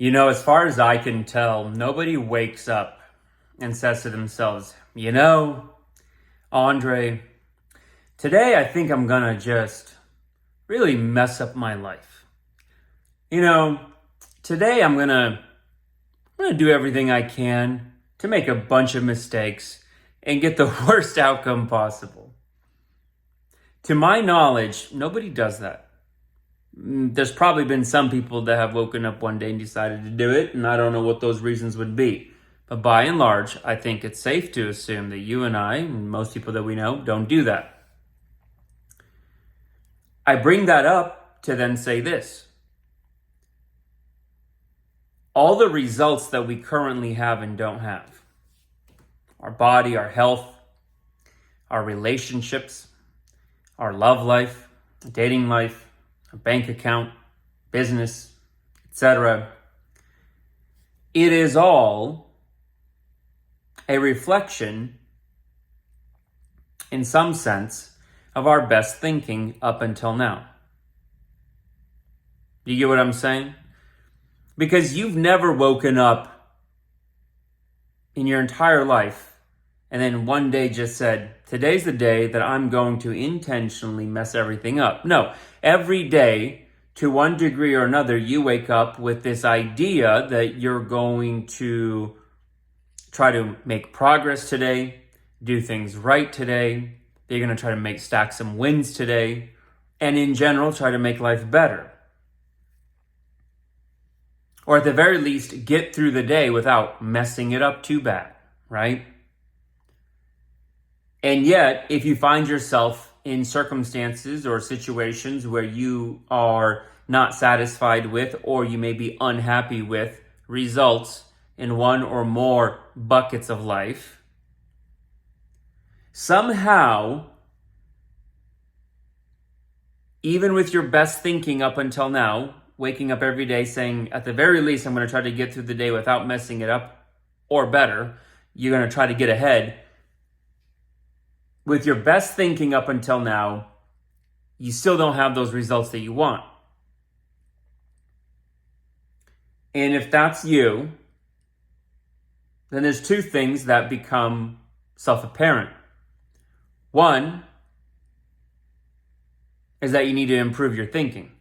As far as I can tell, nobody wakes up and says to themselves, Andre, today I think I'm gonna just really mess up my life. You know, Today I'm gonna do everything I can to make a bunch of mistakes and get the worst outcome possible. To my knowledge, nobody does that. There's probably been some people that have woken up one day and decided to do it, and I don't know what those reasons would be. But by and large, I think it's safe to assume that you and I, and most people that we know, don't do that. I bring that up to then say this. All the results that we currently have and don't have, our body, our health, our relationships, our love life, dating life, our bank account, business, etc. It is all a reflection, in some sense, of our best thinking up until now. You get what I'm saying? Because you've never woken up in your entire life and then one day just said, today's the day that I'm going to intentionally mess everything up. No, every day, to one degree or another, you wake up with this idea that you're going to try to make progress today, do things right today, that you're going to try to stack some wins today, and in general, try to make life better. Or at the very least, get through the day without messing it up too bad, right? And yet, if you find yourself in circumstances or situations where you are not satisfied with, or you may be unhappy with results in one or more buckets of life, somehow, even with your best thinking up until now, waking up every day saying, at the very least, I'm going to try to get through the day without messing it up, or better, you're going to try to get ahead. With your best thinking up until now, you still don't have those results that you want. And if that's you, then there's two things that become self-apparent. One is that you need to improve your thinking.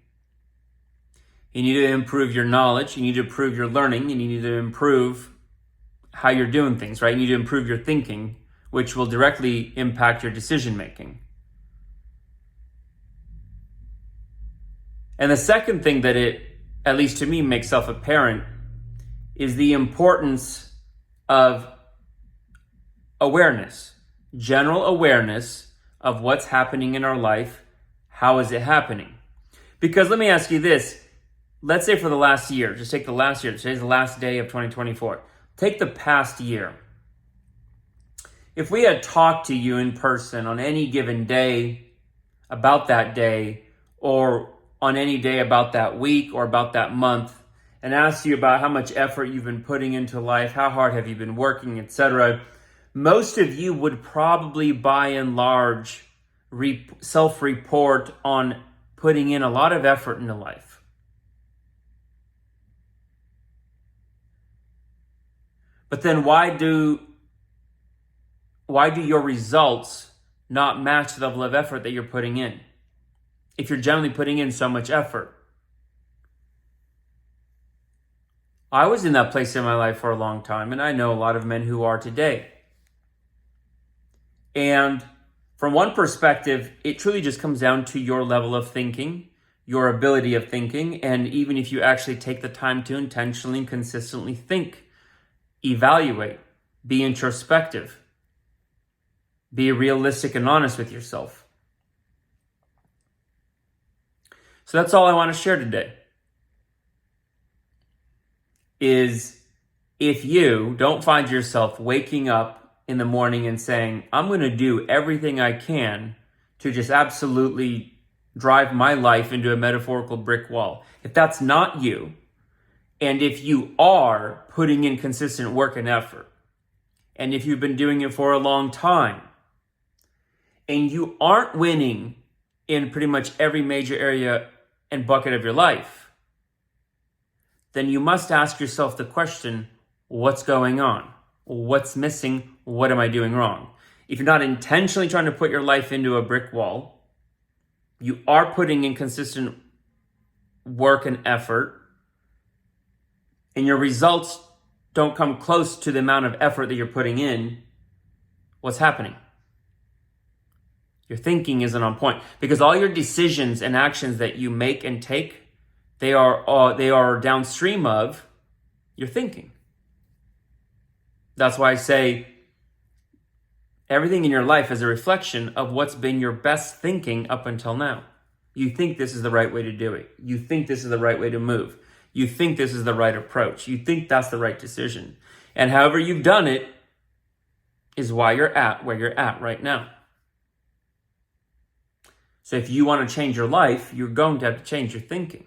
You need to improve your knowledge. You need to improve your learning. And you need to improve how you're doing things, right? You need to improve your thinking, which will directly impact your decision making. And the second thing that it, at least to me, makes self-apparent is the importance of awareness, general awareness of what's happening in our life. How is it happening? Because let me ask you this. Let's say for the last year, just take the last year. Today's the last day of 2024. Take the past year. If we had talked to you in person on any given day about that day, or on any day about that week or about that month, and asked you about how much effort you've been putting into life, how hard have you been working, etc., most of you would probably, by and large, self-report on putting in a lot of effort into life. But then why do your results not match the level of effort that you're putting in? If you're generally putting in so much effort. I was in that place in my life for a long time, and I know a lot of men who are today. And from one perspective, it truly just comes down to your level of thinking, your ability of thinking, and even if you actually take the time to intentionally and consistently think, evaluate, be introspective, be realistic and honest with yourself. So that's all I want to share today. Is if you don't find yourself waking up in the morning and saying, I'm going to do everything I can to just absolutely drive my life into a metaphorical brick wall. If that's not you, and if you are putting in consistent work and effort, and if you've been doing it for a long time, and you aren't winning in pretty much every major area and bucket of your life, then you must ask yourself the question, what's going on? What's missing? What am I doing wrong? If you're not intentionally trying to put your life into a brick wall, you are putting in consistent work and effort, and your results don't come close to the amount of effort that you're putting in, what's happening? Your thinking isn't on point, because all your decisions and actions that you make and take, they are downstream of your thinking. That's why I say everything in your life is a reflection of what's been your best thinking up until now. You think this is the right way to do it. You think this is the right way to move. You think this is the right approach. You think that's the right decision. And however you've done it is why you're at where you're at right now. So if you want to change your life, you're going to have to change your thinking.